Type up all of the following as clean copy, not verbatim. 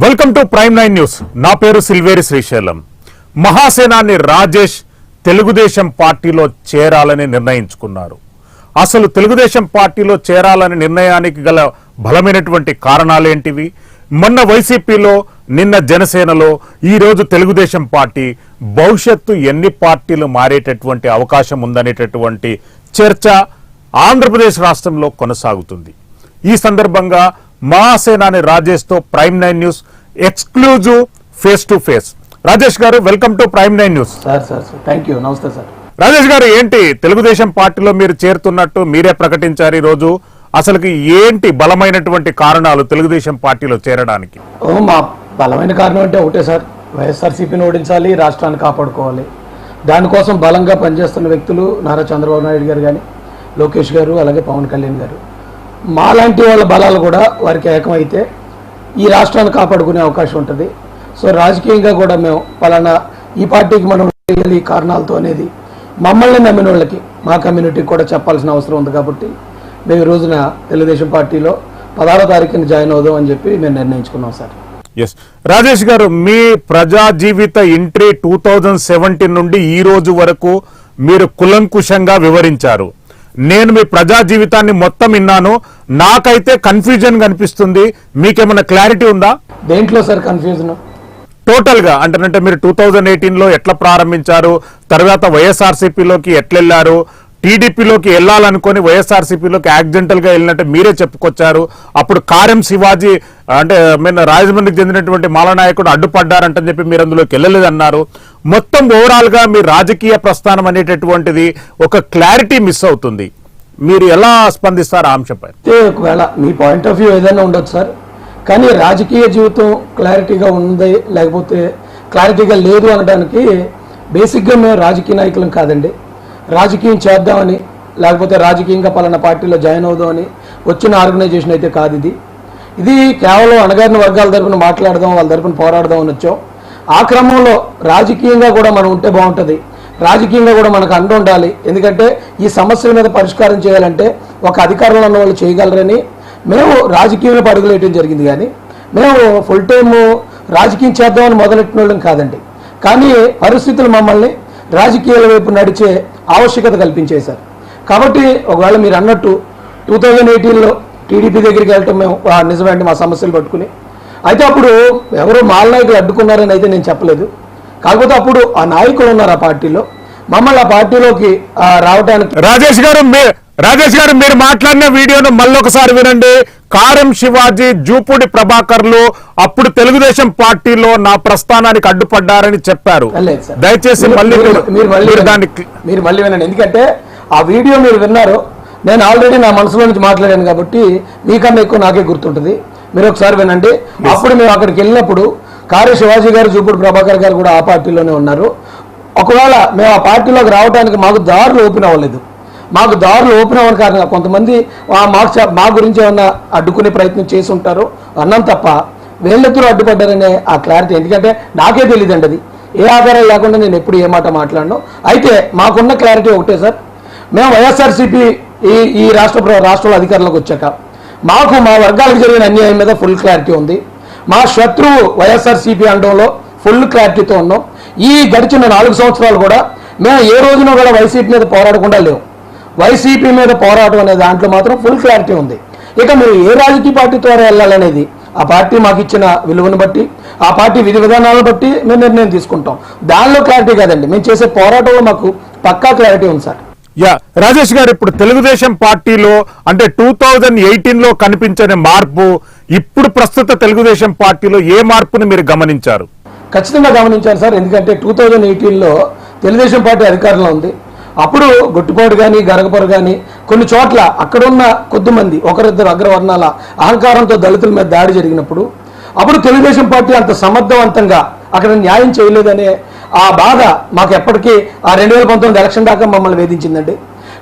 Welcome to prime 9 news. నా పేరు సిల్వేరి శ్రీశైలం. మహాసేనాని రాజేష్ తెలుగుదేశం పార్టీలో చేరాలని నిర్ణయించుకున్నారు. అసలు తెలుగుదేశం పార్టీలో చేరాలని నిర్ణయానికి గల బలమైనటువంటి కారణాలేంటివి? మొన్న వైసీపీలో, నిన్న జనసేనలో, ఈరోజు తెలుగుదేశం పార్టీ, భవిష్యత్తు ఎన్ని పార్టీలు మారేటటువంటి అవకాశం ఉందనేటటువంటి చర్చ ఆంధ్రప్రదేశ్ రాష్ట్రంలో కొనసాగుతుంది. ఈ సందర్భంగా మహాసేనాని రాజేష్ తో prime 9 news exclusive face to face. Rajesh garu, welcome to prime 9 news. Thank you. నమస్తే సార్. రాజేష్ గారు, ఏంటి తెలుగుదేశం పార్టీలో మీరు చేరుతున్నట్టు మీరే ప్రకటించారు ఈ రోజు. అసలుకి ఏంటి బలమైనటువంటి కారణాలు తెలుగుదేశం పార్టీలో చేరడానికి? మా బలమైన కారణం అంటే ఒకటే సార్, వైఎస్ఆర్సీపీని ఓడించాలి, రాష్ట్రాన్ని కాపాడుకోవాలి. దానికోసం బలంగా పనిచేస్తున్న వ్యక్తులు నారా చంద్రబాబు నాయుడు గారు కానీ, లోకేష్ గారు, అలాగే పవన్ కళ్యాణ్ గారు. మాలాంటి వాళ్ళ బలాలు కూడా వారికి ఏకమైతే ఈ రాష్ట్రాన్ని కాపాడుకునే అవకాశం ఉంటుంది. సో రాజకీయంగా కూడా మేము పలానా ఈ పార్టీకి మనం ఈ కారణాలతో అనేది మమ్మల్ని నమ్మిన వాళ్ళకి, మా కమ్యూనిటీకి కూడా చెప్పాల్సిన అవసరం ఉంది. కాబట్టి మేము ఈ రోజున తెలుగుదేశం పార్టీలో 16వ తారీఖున జాయిన్ అవుదాం అని చెప్పి మేము నిర్ణయించుకున్నాం సార్. ఎస్ రాజేష్ గారు, మీ ప్రజా జీవిత ఎంట్రీ 2017 నుండి ఈ రోజు వరకు మీరు కులంకుశంగా వివరించారు. నేను మీ ప్రజా జీవితాన్ని మొత్తం విన్నాను. నాకైతే కన్ఫ్యూజన్ కనిపిస్తుంది. మీకేమైనా క్లారిటీ ఉందా? దేంట్లో సార్ కన్ఫ్యూజన్? టోటల్ గా అంటే మీరు 2018లో ఎట్లా ప్రారంభించారు, తర్వాత వైఎస్ఆర్సీపీలోకి ఎట్లా వెళ్ళారు, టీడీపీలోకి వెళ్ళాలనుకుని వైఎస్ఆర్సీపీలోకి యాక్సిడెంటల్ గా వెళ్ళినట్టు మీరే చెప్పుకొచ్చారు. అప్పుడు కారెం శివాజీ అంటే రాజమండ్రికి చెందినటువంటి మాలనాయకుడు అడ్డుపడ్డారంటని చెప్పి మీరు అందులోకి వెళ్ళలేదన్నారు. మొత్తం ఓవరాల్ గా మీ రాజకీయ ప్రస్థానం అనేటటువంటిది ఒక క్లారిటీ మిస్ అవుతుంది. మీరు ఎలా స్పందిస్తారు ఆ అంశంపై? ఒకవేళ మీ పాయింట్ ఆఫ్ వ్యూ ఏదైనా ఉండొచ్చు సార్, కానీ రాజకీయ జీవితం క్లారిటీగా ఉంది లేకపోతే క్లారిటీగా లేదు అనడానికి బేసిక్గా మేము రాజకీయ నాయకులం కాదండి. రాజకీయం చేద్దామని లేకపోతే రాజకీయంగా పలానా పార్టీలో జాయిన్ అవుదామని వచ్చిన ఆర్గనైజేషన్ అయితే కాదు ఇది. ఇది కేవలం అణగారిన వర్గాల తరపున మాట్లాడదాం, వాళ్ళ తరపున పోరాడదాం అని వచ్చాం. ఆ క్రమంలో రాజకీయంగా కూడా మనం ఉంటే బాగుంటుంది, రాజకీయంగా కూడా మనకు అండ ఉండాలి. ఎందుకంటే ఈ సమస్యల మీద పరిష్కారం చేయాలంటే ఒక అధికారంలో ఉన్న వాళ్ళు చేయగలరని మేము రాజకీయంలో అడుగులేయడం జరిగింది. కానీ మేము ఫుల్ టైమ్ రాజకీయం చేద్దామని మొదలెట్టిన వాళ్ళం కాదండి. కానీ పరిస్థితులు మమ్మల్ని రాజకీయాల వైపు నడిచే ఆవశ్యకత కల్పించేశారు. కాబట్టి ఒకవేళ మీరు అన్నట్టు 2018లో టీడీపీ దగ్గరికి వెళ్ళటం మేము నిజమండి మా సమస్యలు పట్టుకుని. అయితే అప్పుడు ఎవరో మాల నాయకులు అడ్డుకున్నారని అయితే నేను చెప్పలేదు. కాకపోతే అప్పుడు ఆ నాయకులు ఉన్నారు ఆ పార్టీలో, మమ్మల్ని ఆ పార్టీలోకి రావడానికి. రాజేష్ గారు మీరు మాట్లాడిన వీడియోను మళ్ళొకసారి వినండి. కారెం శివాజీ, జూపూడి ప్రభాకర్లు అప్పుడు తెలుగుదేశం పార్టీలో నా ప్రస్థానానికి అడ్డుపడ్డారని చెప్పారు. దయచేసి మీరు మళ్ళీ వినండి, ఎందుకంటే ఆ వీడియో మీరు విన్నారు. నేను ఆల్రెడీ నా మనసులో నుంచి మాట్లాడాను కాబట్టి మీకన్నా ఎక్కువ నాకే గుర్తుంటుంది. మీరు ఒకసారి వినండి. అప్పుడు మేము అక్కడికి వెళ్ళినప్పుడు కారెం శివాజీ గారు, జూపూడి ప్రభాకర్ గారు కూడా ఆ పార్టీలోనే ఉన్నారు. ఒకవేళ మేము ఆ పార్టీలోకి రావడానికి మాకు దారులు ఓపెన్ అవ్వలేదు. మాకు దారులు ఓపెన్ అవ్వని కారణంగా కొంతమంది మా గురించి ఏమన్నా అడ్డుకునే ప్రయత్నం చేసి ఉంటారు అన్నం తప్ప వీళ్ళెత్తులు అడ్డుపడ్డారనే ఆ క్లారిటీ ఎందుకంటే నాకే తెలియదండి. అది ఏ ఆధారం లేకుండా నేను ఎప్పుడు ఏ మాట మాట్లాడను. అయితే మాకున్న క్లారిటీ ఒకటే సార్, మేము వైఎస్ఆర్సీపీ ఈ రాష్ట్రంలో అధికారంలోకి వచ్చాక మాకు మా వర్గాలకు జరిగిన అన్యాయం మీద ఫుల్ క్లారిటీ ఉంది. మా శత్రువు వైఎస్ఆర్సీపీ అనడంలో ఫుల్ క్లారిటీతో ఉన్నాం. ఈ గడిచిన 4 సంవత్సరాలు కూడా మేము ఏ రోజున కూడా వైసీపీ మీద పోరాడకుండా లేవు. వైసీపీ మీద పోరాటం అనే దాంట్లో మాత్రం ఫుల్ క్లారిటీ ఉంది. ఇక మీరు ఏ రాజకీయ పార్టీ ద్వారా వెళ్ళాలనేది ఆ పార్టీ మాకు ఇచ్చిన విలువను బట్టి, ఆ పార్టీ విధి విధానాలను బట్టి మేము నిర్ణయం తీసుకుంటాం. దానిలో క్లారిటీ కాదండి, మేము చేసే పోరాటంలో మాకు పక్కా క్లారిటీ ఉంది సార్. రాజేష్ గారు, ఇప్పుడు తెలుగుదేశం పార్టీలో అంటే 2018లో కనిపించని మార్పు ఇప్పుడు ప్రస్తుత తెలుగుదేశం పార్టీలో ఏ మార్పుని మీరు గమనించారు? ఖచ్చితంగా గమనించారు సార్. ఎందుకంటే 2018లో తెలుగుదేశం పార్టీ అధికారంలో ఉంది. అప్పుడు గుట్టుపాటు కానీ గరగపొర కానీ కొన్ని చోట్ల అక్కడున్న కొద్దిమంది ఒకరిద్దరు అగ్రవర్ణాల అహంకారంతో దళితుల మీద దాడి జరిగినప్పుడు అప్పుడు తెలుగుదేశం పార్టీ అంత సమర్థవంతంగా అక్కడ న్యాయం చేయలేదనే ఆ బాధ మాకు ఎప్పటికీ ఆ 2019 ఎలక్షన్ దాకా మమ్మల్ని వేధించిందండి.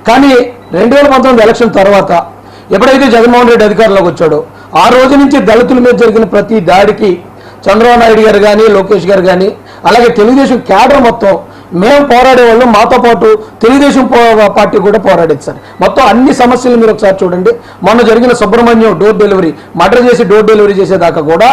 కానీ 2019 ఎలక్షన్ తర్వాత ఎప్పుడైతే జగన్మోహన్ రెడ్డి అధికారంలోకి వచ్చాడో ఆ రోజు నుంచి దళితుల మీద జరిగిన ప్రతి దాడికి చంద్రబాబు నాయుడు గారు కానీ, లోకేష్ గారు కానీ, అలాగే తెలుగుదేశం క్యాడర్ మొత్తం మేము పోరాడేవాళ్ళు, మాతో పాటు తెలుగుదేశం పార్టీ కూడా పోరాడేది సార్. మొత్తం అన్ని సమస్యలు మీరు ఒకసారి చూడండి. మొన్న జరిగిన సుబ్రహ్మణ్యం డోర్ డెలివరీ మర్డర్ చేసి డోర్ డెలివరీ చేసేదాకా కూడా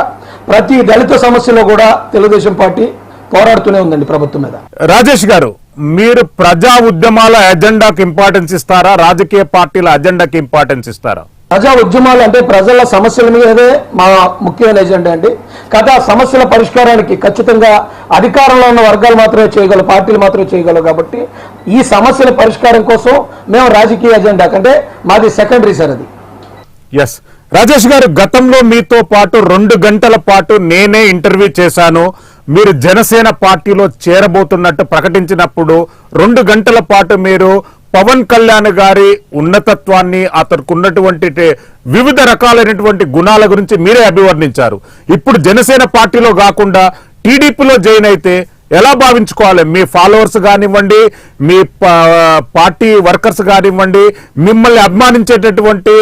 ప్రతి దళిత సమస్యలో కూడా తెలుగుదేశం పార్టీ పోరాడుతూనే ఉందండి ప్రభుత్వం మీద. రాజేష్ గారు, మీరు ప్రజా ఉద్యమాల ఎజెండాకి ఇంపార్టెన్స్ ఇస్తారా, రాజకీయ పార్టీల అజెండాకి ఇంపార్టెన్స్ ఇస్తారా? ప్రజా ఉద్యమాలు అంటే ప్రజల సమస్యల మీదే మా ముఖ్యమైన ఎజెండా అండి. కదా సమస్యల పరిష్కారానికి ఖచ్చితంగా అధికారంలో ఉన్న వర్గాలు మాత్రమే చేయగలవు, పార్టీలు మాత్రమే చేయగలవు. కాబట్టి ఈ సమస్యల పరిష్కారం కోసం మేము రాజకీయ ఎజెండా కంటే మాది సెకండరీ సార్ అది. ఎస్ రాజేష్ గారు, గతంలో మీతో పాటు 2 గంటల పాటు నేనే ఇంటర్వ్యూ చేశాను. మీరు జనసేన పార్టీలో చేరబోతున్నట్టు ప్రకటించినప్పుడు 2 గంటల పాటు మీరు పవన్ కళ్యాణ్ గారి ఉన్నతత్వాన్ని, అతనికి ఉన్నటువంటి వివిధ రకాలైనటువంటి గుణాల గురించి మీరే అభివర్ణించారు. ఇప్పుడు జనసేన పార్టీలో కాకుండా టీడీపీలో జాయిన్ అయితే ఎలా భావించుకోవాలి? మీ ఫాలోవర్స్ కానివ్వండి, మీ పార్టీ వర్కర్స్ కానివ్వండి, మిమ్మల్ని అభిమానించేటటువంటి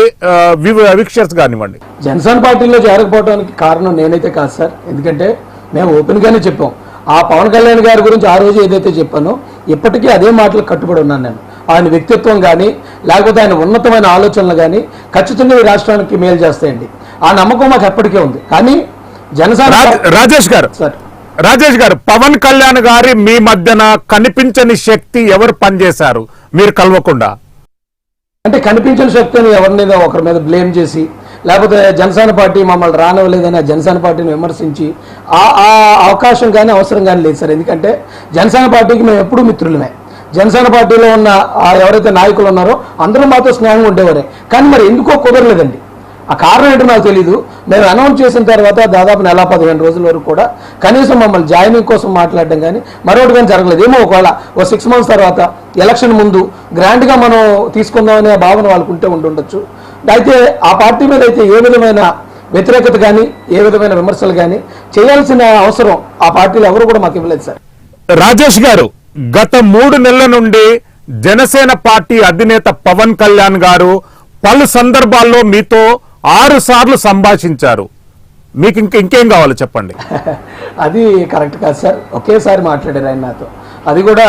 వీక్షర్స్ కానివ్వండి. జనసేన పార్టీలో చేరకపోవడానికి కారణం నేనైతే కాదు సార్. ఎందుకంటే మేము ఓపెన్ గానే చెప్పాం. ఆ పవన్ కళ్యాణ్ గారి గురించి ఆ రోజు ఏదైతే చెప్పానో ఇప్పటికీ అదే మాటలకు కట్టుబడి ఉన్నాను నేను. ఆయన వ్యక్తిత్వం కానీ లేకపోతే ఆయన ఉన్నతమైన ఆలోచనలు కానీ ఖచ్చితంగా ఈ రాష్ట్రానికి మేలు చేస్తాయండి. ఆ నమ్మకం మాకు ఎప్పటికే ఉంది. కానీ జనసేన రాజేష్ గారు, పవన్ కళ్యాణ్ గారి మీ మధ్యన కనిపించని శక్తి ఎవరు పనిచేశారు మీరు కలవకుండా? అంటే కనిపించిన శక్తిని ఎవరినైనా ఒకరి మీద బ్లేమ్ చేసి లేకపోతే జనసేన పార్టీ మమ్మల్ని రానివ్వలేదని జనసేన పార్టీని విమర్శించి ఆ అవకాశం కానీ అవసరం కానీ లేదు సార్. ఎందుకంటే జనసేన పార్టీకి మేము ఎప్పుడూ మిత్రులమే. జనసేన పార్టీలో ఉన్న ఎవరైతే నాయకులు ఉన్నారో అందరూ మాతో స్నేహంగా ఉండేవారే. కానీ మరి ఎందుకో కుదరలేదండి. ఆ కారణం ఏంటో నాకు తెలీదు. మేము అనౌన్స్ చేసిన తర్వాత దాదాపు 15 రోజుల వరకు కూడా కనీసం మమ్మల్ని జాయినింగ్ కోసం మాట్లాడడం కానీ మరొకటి కానీ జరగలేదు. ఏమో ఒకవేళ 6 months తర్వాత ఎలక్షన్ ముందు గ్రాండ్గా మనం తీసుకుందామనే భావన వాళ్ళకు ఉంటుండొచ్చు. అయితే ఆ పార్టీ మీద అయితే ఏ విధమైన వ్యతిరేకత కానీ ఏ విధమైన విమర్శలు కానీ చేయాల్సిన అవసరం ఆ పార్టీలో ఎవరు కూడా మాకు ఇవ్వలేదు సార్. రాజేష్ గారు, గత 3 నెలల నుండి జనసేన పార్టీ అధినేత పవన్ కళ్యాణ్ గారు పలు సందర్భాల్లో మీతో 6 సార్లు సంభాషించారు. మీకు ఇంకేం కావాలో చెప్పండి. అది కరెక్ట్ కాదు సార్. ఒకేసారి మాట్లాడారు ఆయన నాతో. అది కూడా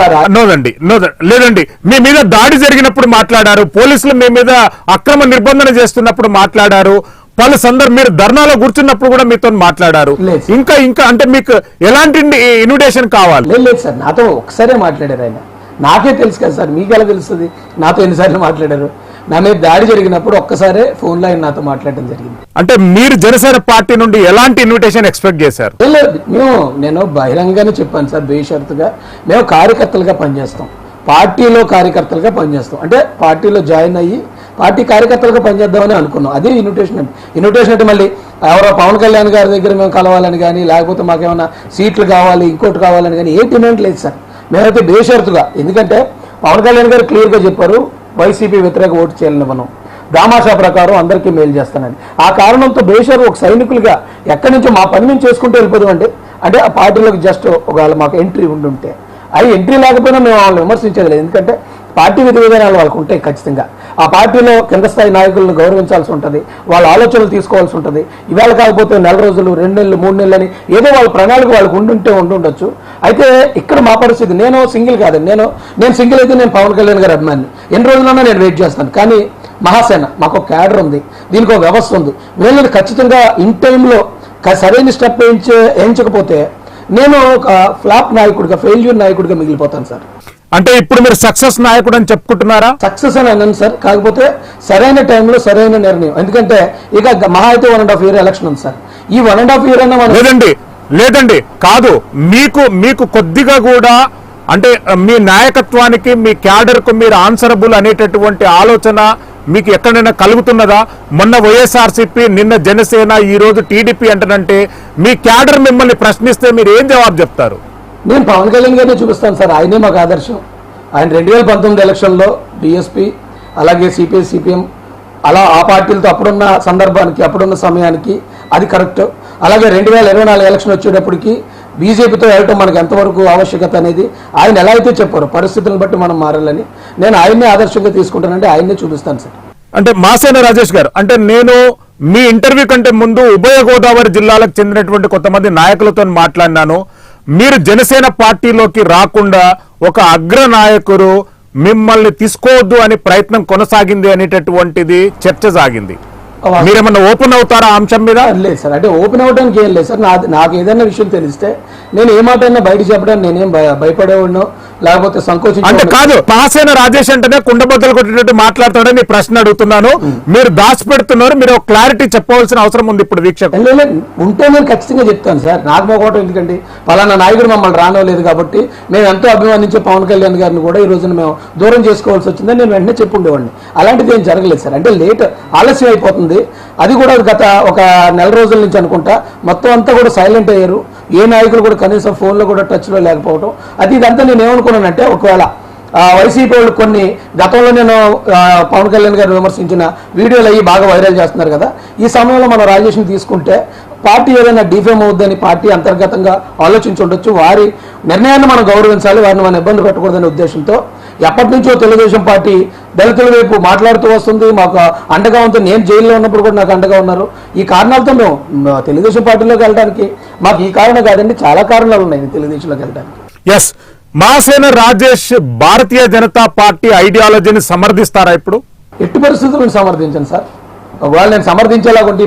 లేదండి, మీ మీద దాడి జరిగినప్పుడు మాట్లాడారు, పోలీసులు మీ మీద అక్రమ నిర్బంధన చేస్తున్నప్పుడు మాట్లాడారు, పలు మీరు ధర్నాలో కూర్చున్నప్పుడు కూడా మీతో మాట్లాడారు. ఇంకా అంటే మీకు ఎలాంటి ఇన్విటేషన్ కావాలి? లేదు సార్, నాతో ఒకసారే మాట్లాడారు ఆయన. నాకే తెలుసు కదా సార్, మీకు ఎలా తెలుస్తుంది నాతో ఎన్నిసార్లు మాట్లాడారు? నా మీద దాడి జరిగినప్పుడు ఒక్కసారే ఫోన్లో ఆయన నాతో మాట్లాడడం జరిగింది. అంటే మీరు జనసేన పార్టీ నుండి ఎలాంటి ఇన్విటేషన్ ఎక్స్పెక్ట్ చేశారు? నేను బహిరంగంగానే చెప్పాను సార్, బేషరతుగా మేము కార్యకర్తలుగా పనిచేస్తాం, పార్టీలో కార్యకర్తలుగా పనిచేస్తాం. అంటే పార్టీలో జాయిన్ అయ్యి పార్టీ కార్యకర్తలుగా పనిచేద్దామని అనుకున్నాం. అదే ఇన్విటేషన్ అంటే మళ్ళీ ఎవరో పవన్ కళ్యాణ్ గారి దగ్గర మేము కలవాలని కానీ లేకపోతే మాకేమైనా సీట్లు కావాలి ఇంకోటి కావాలని కానీ ఏ డిమాండ్ లేదు సార్. మేమైతే బేషరతుగా, ఎందుకంటే పవన్ కళ్యాణ్ గారు క్లియర్గా చెప్పారు వైసీపీ వ్యతిరేక ఓటు చేయాలనివ్వను, దామాషా ప్రకారం అందరికీ మేలు చేస్తానని. ఆ కారణంతో బేషర్ ఒక సైనికులుగా ఎక్కడి నుంచో మా పని మేము చేసుకుంటూ వెళ్ళిపోదామండి. అంటే ఆ పార్టీలోకి జస్ట్ ఒకవేళ మాకు ఎంట్రీ ఉండుంటే, అవి ఎంట్రీ లేకపోయినా మేము వాళ్ళని విమర్శించేది లేదు. ఎందుకంటే పార్టీ విధి విధానాలు వాళ్ళకు ఉంటాయి. ఖచ్చితంగా ఆ పార్టీలో కింద స్థాయి నాయకులను గౌరవించాల్సి ఉంటుంది, వాళ్ళ ఆలోచనలు తీసుకోవాల్సి ఉంటుంది. ఇవాళ కాకపోతే 4 రోజులు 2 నెలలు 3 నెలలు అని ఏదో వాళ్ళ ప్రణాళిక వాళ్ళకు ఉండుండొచ్చు. అయితే ఇక్కడ మా పరిస్థితి, నేను సింగిల్ కాదండి. నేను సింగిల్ అయితే నేను పవన్ కళ్యాణ్ గారి అభిమాని, ఎన్ని రోజులన్నా నేను వెయిట్ చేస్తాను. కానీ మహాసేన మాకు ఒక క్యాడర్ ఉంది, దీనికి ఒక వ్యవస్థ ఉంది. వీళ్ళని ఖచ్చితంగా ఇన్ టైంలో సరైన స్టెప్ వేయించకపోతే నేను ఒక ఫ్లాప్ నాయకుడిగా, ఫెయిల్యూర్ నాయకుడిగా మిగిలిపోతాను సార్. అంటే ఇప్పుడు మీరు సక్సెస్ నాయకుడు అని చెప్పుకుంటున్నారా? సక్సెస్ అని అన్నాను సార్, కాకపోతే సరైన టైంలో సరైన నిర్ణయం. ఎందుకంటే ఇక మహా అయితే 1.5 year ఎలక్షన్ ఉంది సార్. ఈ 1.5 year అన్న లేదండి కాదు, మీకు కొద్దిగా కూడా అంటే మీ నాయకత్వానికి, మీ క్యాడర్ కు మీరు ఆన్సరబుల్ అనేటటువంటి ఆలోచన మీకు ఎక్కడైనా కలుగుతున్నదా? మొన్న వైఎస్ఆర్సీపీ, నిన్న జనసేన, ఈ రోజు టీడీపీ అంటనంటే మీ క్యాడర్ మిమ్మల్ని ప్రశ్నిస్తే మీరు ఏం జవాబు చెప్తారు? నేను పవన్ కళ్యాణ్ గారినే చూపిస్తాను సార్, ఆయనే మాకు ఆదర్శం. ఆయన 2019 ఎలక్షన్లో బీఎస్పీ అలాగే సిపిఐ సిపిఎం అలా ఆ పార్టీలతో అప్పుడున్న సందర్భానికి అప్పుడున్న సమయానికి అది కరెక్ట్. అలాగే 2024 ఎలక్షన్ వచ్చేటప్పటికి బీజేపీతో వెళ్ళటం మనకు ఎంతవరకు ఆవశ్యకత అనేది ఆయన ఎలా అయితే చెప్పారో పరిస్థితులను బట్టి మనం మారాలని నేను ఆయన్నే ఆదర్శంగా తీసుకుంటానంటే ఆయన్నే చూపిస్తాను సార్. అంటే మాసేన రాజేష్ గారు, అంటే నేను మీ ఇంటర్వ్యూ కంటే ముందు ఉభయ గోదావరి జిల్లాలకు చెందినటువంటి కొంతమంది నాయకులతో మాట్లాడినాను. మీరు జనసేన పార్టీలోకి రాకుండా ఒక అగ్ర నాయకుడు మిమ్మల్ని తీసుకోవద్దు అని ప్రయత్నం కొనసాగింది అనేటటువంటిది చర్చ సాగింది. మీరేమన్నా ఓపెన్ అవుతారా ఆ అంశం మీద? లేదు సార్, అంటే ఓపెన్ అవ్వడానికి ఏం లేదు సార్. నాకు ఏదైనా విషయం తెలిస్తే నేను ఏ మాట అయినా బయట చెప్పడానికి నేనేం భయపడేవాడినో లేకపోతే సంకోచించే అంటే కాదు. మహాసేన రాజేష్ అంటేనే కుండబద్దలు కొట్టేటట్టు మాట్లాడతాడని ప్రశ్న అడుగుతున్నాను. మీరు దాచిపెడుతున్నారు, మీరు ఒక క్లారిటీ చెప్పవలసిన అవసరం ఉంది ఇప్పుడు వీక్షకు. ఉంటే నేను ఖచ్చితంగా చెప్తాను సార్. నాకు మొగోటం ఎందుకండి, పలానా నాయకుడు మమ్మల్ని రానవలేదు కాబట్టి మేము ఎంతో అభిమానించే పవన్ కళ్యాణ్ గారిని కూడా ఈ రోజున మేము దూరం చేసుకోవాల్సి వచ్చిందని నేను వెంటనే చెప్పుండేవాడిని. అలాంటిది ఏం జరగలేదు సార్. అంటే ఆలస్యం అయిపోతుంది. అది కూడా గత ఒక నెల రోజుల నుంచి అనుకుంటా మొత్తం అంతా కూడా సైలెంట్ అయ్యారు. ఏ నాయకులు కూడా కనీసం ఫోన్లో కూడా టచ్లో లేకపోవడం, అది ఇదంతా నేను ఏమనుకున్నానంటే ఒకవేళ వైసీపీ వాళ్ళు కొన్ని గతంలో నేను పవన్ కళ్యాణ్ గారు విమర్శించిన వీడియోలు అయ్యి బాగా వైరల్ చేస్తున్నారు కదా, ఈ సమయంలో మనం రాజేష్ని తీసుకుంటే పార్టీ ఏదైనా డిఫేమ్ అవుద్దని పార్టీ అంతర్గతంగా ఆలోచించి ఉండొచ్చు. వారి నిర్ణయాన్ని మనం గౌరవించాలి, వారిని మనం ఇబ్బంది పెట్టకూడదనే ఉద్దేశంతో ఎప్పటి నుంచో తెలుగుదేశం పార్టీ దళితుల వైపు మాట్లాడుతూ వస్తుంది. మాకు అండగా ఉంటుంది. నేను జైల్లో ఉన్నప్పుడు కూడా నాకు అండగా ఉన్నారు. ఈ కారణాలతో మేము తెలుగుదేశం పార్టీలోకి వెళ్ళడానికి మాకు ఈ కారణం కాదండి, చాలా కారణాలు ఉన్నాయి తెలుగుదేశంలోకి వెళ్ళడానికి. ఎస్, మహాసేన రాజేష్ భారతీయ జనతా పార్టీ ఐడియాలజీని సమర్థిస్తారా ఇప్పుడు? ఎట్టి పరిస్థితుల్లో సమర్థించను సార్. ఒకవేళ నేను సమర్థించేలాగుంటే